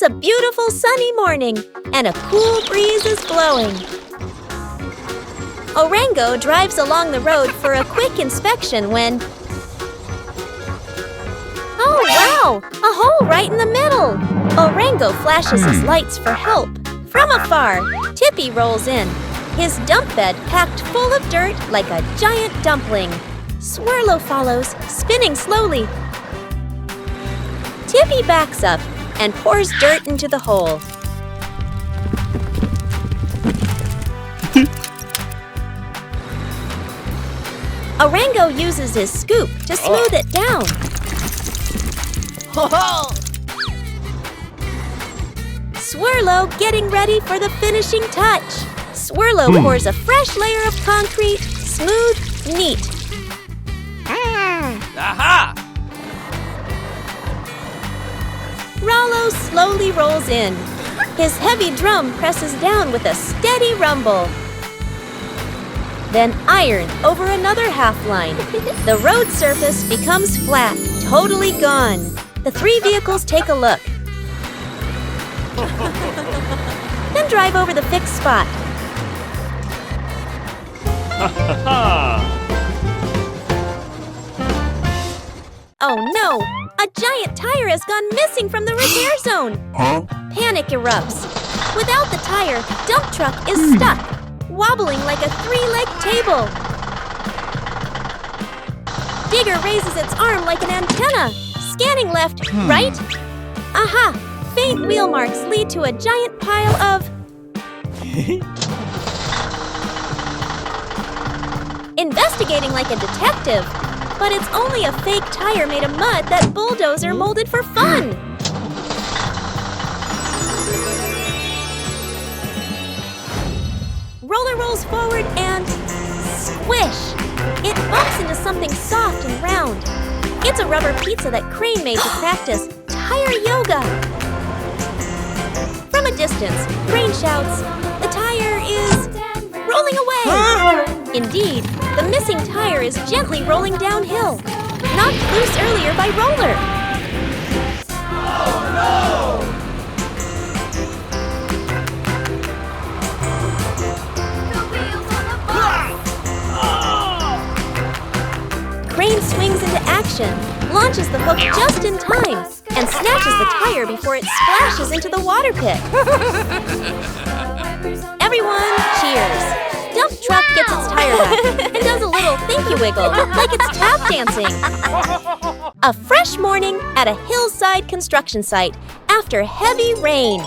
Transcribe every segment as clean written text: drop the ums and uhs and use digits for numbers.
It's a beautiful sunny morning, and a cool breeze is blowing. Orango drives along the road for a quick inspection when… Oh, wow! A hole right in the middle! Orango flashes his lights for help. From afar, Tippy rolls in, his dump bed packed full of dirt like a giant dumpling. Swirlo follows, spinning slowly. Tippy backs up and pours dirt into the hole. Orango uses his scoop to smooth it down. Swirlo getting ready for the finishing touch. Swirlo pours a fresh layer of concrete, smooth, neat. Aha! Rollo slowly rolls in. His heavy drum presses down with a steady rumble. Then iron over another half line. The road surface becomes flat, totally gone. The three vehicles take a look. Then drive over the fixed spot. Oh no! A giant tire has gone missing from the repair zone! Panic erupts. Without the tire, dump truck is stuck, wobbling like a three-legged table. Digger raises its arm like an antenna, scanning left, right. Aha! Faint wheel marks lead to a giant pile of… Investigating like a detective. But it's only a fake tire made of mud that Bulldozer molded for fun! Roller rolls forward and… squish! It bumps into something soft and round. It's a rubber pizza that Crane made to practice tire yoga. From a distance, Crane shouts, "The tire is… rolling away!" Indeed, the missing tire is gently rolling downhill, knocked loose earlier by Roller. Oh no! The wheels on the bus! Crane swings into action, launches the hook just in time, and snatches the tire before it splashes into the water pit. Everyone cheers. Dump truck gets its tire back and does a little thank-you wiggle, like it's tap dancing. A fresh morning at a hillside construction site after heavy rain.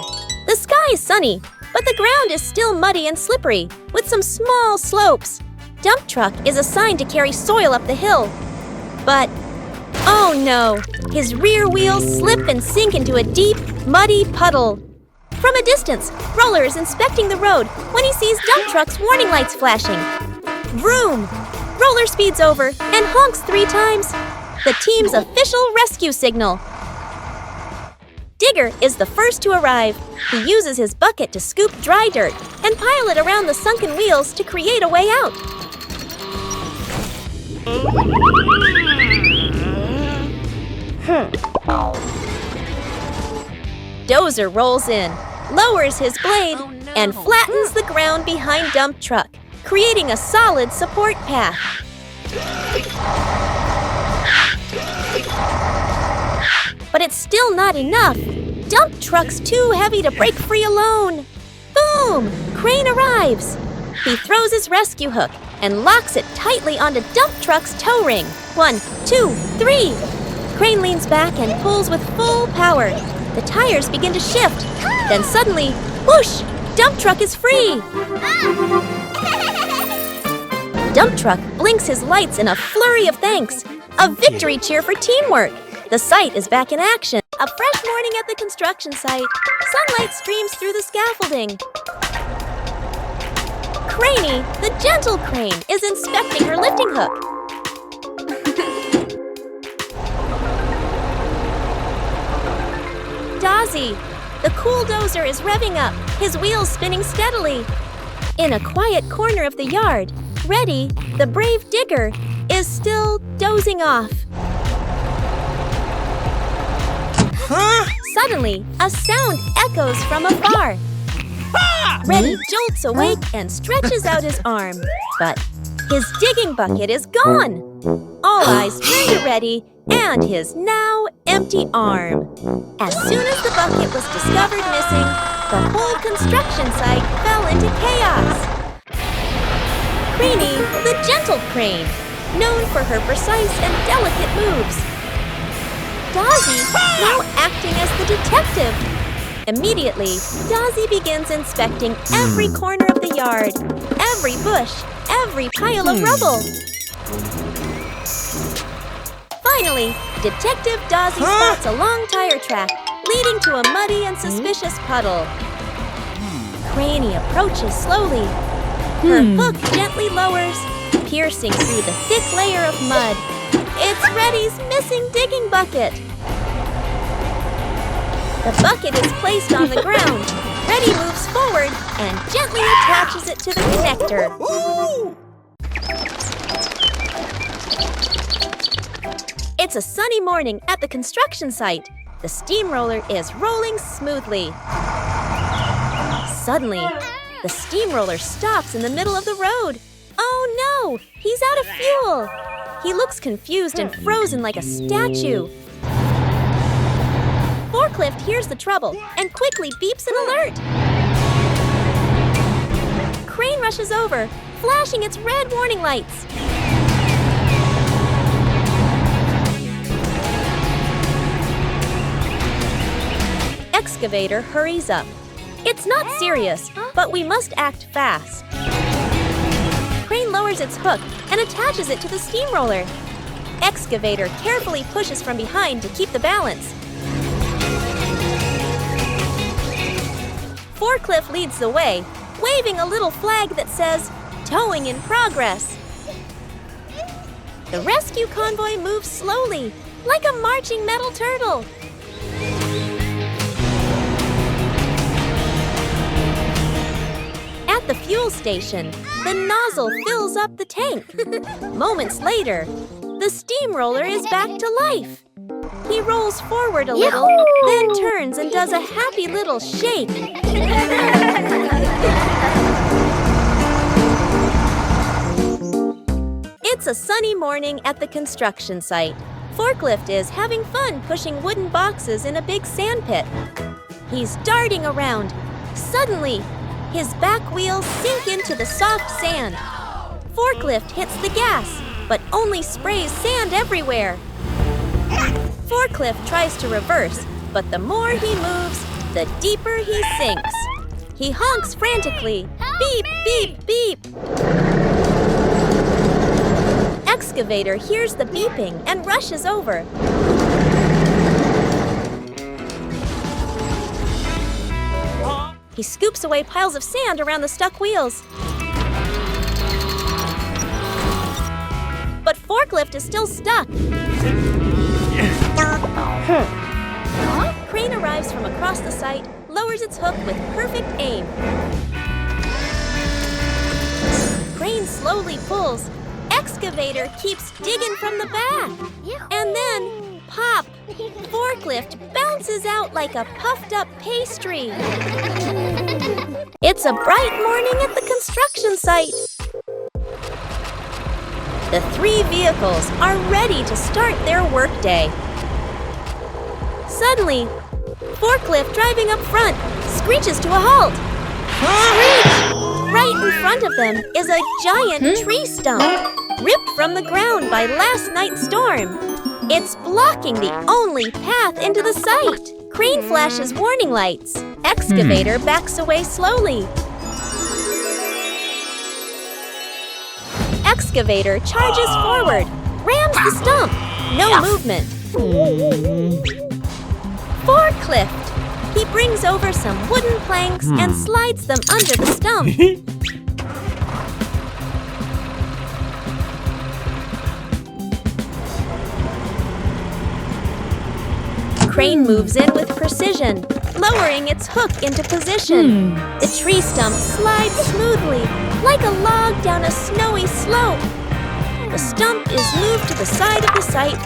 The sky is sunny, but the ground is still muddy and slippery, with some small slopes. Dump truck is assigned to carry soil up the hill. But, oh no, his rear wheels slip and sink into a deep, muddy puddle. From a distance, Roller is inspecting the road when he sees dump truck's warning lights flashing. Vroom! Roller speeds over and honks 3 times. The team's official rescue signal. Digger is the first to arrive. He uses his bucket to scoop dry dirt and pile it around the sunken wheels to create a way out. Dozer rolls in, lowers his blade, and flattens the ground behind dump truck, creating a solid support path. But it's still not enough. Dump truck's too heavy to break free alone. Boom! Crane arrives. He throws his rescue hook and locks it tightly onto dump truck's tow ring. 1, 2, 3. Crane leans back and pulls with full power. The tires begin to shift. Then suddenly, whoosh! Dump truck is free! Dump truck blinks his lights in a flurry of thanks. A victory cheer for teamwork. The site is back in action. A fresh morning at the construction site. Sunlight streams through the scaffolding. Craney, the gentle crane, is inspecting her lifting hook. Dozzy, the cool dozer is revving up, his wheels spinning steadily. In a quiet corner of the yard, Reddy, the brave digger, is still dozing off. Suddenly, a sound echoes from afar. Reddy jolts awake and stretches out his arm, but his digging bucket is gone. All eyes turn to Reddy and his now empty arm. As soon as the bucket was discovered missing, the whole construction site fell into chaos. Craney, the gentle crane, known for her precise and delicate moves. Dazzy, now acting as the detective. Immediately, Dazzy begins inspecting every corner of the yard, every bush, every pile of rubble. Finally, Detective Dazzy spots a long tire track leading to a muddy and suspicious puddle. Craney approaches slowly. Her hook gently lowers, piercing through the thick layer of mud. It's Reddy's missing digging bucket. The bucket is placed on the ground. Reddy moves forward and gently attaches it to the connector. It's a sunny morning at the construction site. The steamroller is rolling smoothly. Suddenly, the steamroller stops in the middle of the road. Oh no! He's out of fuel! He looks confused and frozen like a statue. Forklift hears the trouble and quickly beeps an alert. Crane rushes over, flashing its red warning lights. Excavator hurries up. It's not serious, but we must act fast. Crane lowers its hook and attaches it to the steamroller. Excavator carefully pushes from behind to keep the balance. Forklift leads the way, waving a little flag that says, "Towing in progress." The rescue convoy moves slowly, like a marching metal turtle. At the fuel station, the nozzle fills up the tank. Moments later, the steamroller is back to life. He rolls forward a little, then turns and does a happy little shake. It's a sunny morning at the construction site. Forklift is having fun pushing wooden boxes in a big sand pit. He's darting around. Suddenly, his back wheels sink into the soft sand. Forklift hits the gas, but only sprays sand everywhere. Forklift tries to reverse, but the more he moves, the deeper he sinks. He honks frantically. Beep, beep, beep. Excavator hears the beeping and rushes over. He scoops away piles of sand around the stuck wheels. But Forklift is still stuck. Crane arrives from across the site, lowers its hook with perfect aim. Crane slowly pulls. Excavator keeps digging from the back. And then, pop! Forklift bounces out like a puffed-up pastry. It's a bright morning at the construction site. The three vehicles are ready to start their workday. Suddenly, Forklift driving up front screeches to a halt. Screech! Right in front of them is a giant tree stump, ripped from the ground by last night's storm. It's blocking the only path into the site. Crane flashes warning lights. Excavator backs away slowly. Excavator charges forward, rams the stump. No movement. Forklift. He brings over some wooden planks and slides them under the stump. Crane moves in with precision, lowering its hook into position. The tree stump slides smoothly, like a log down a snowy slope. The stump is moved to the side of the site.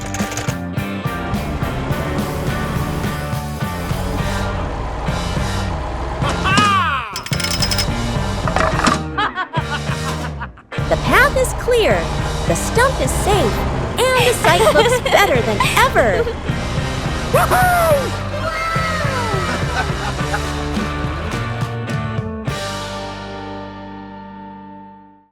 is clear, the stump is safe, and the site looks better than ever. Woohoo!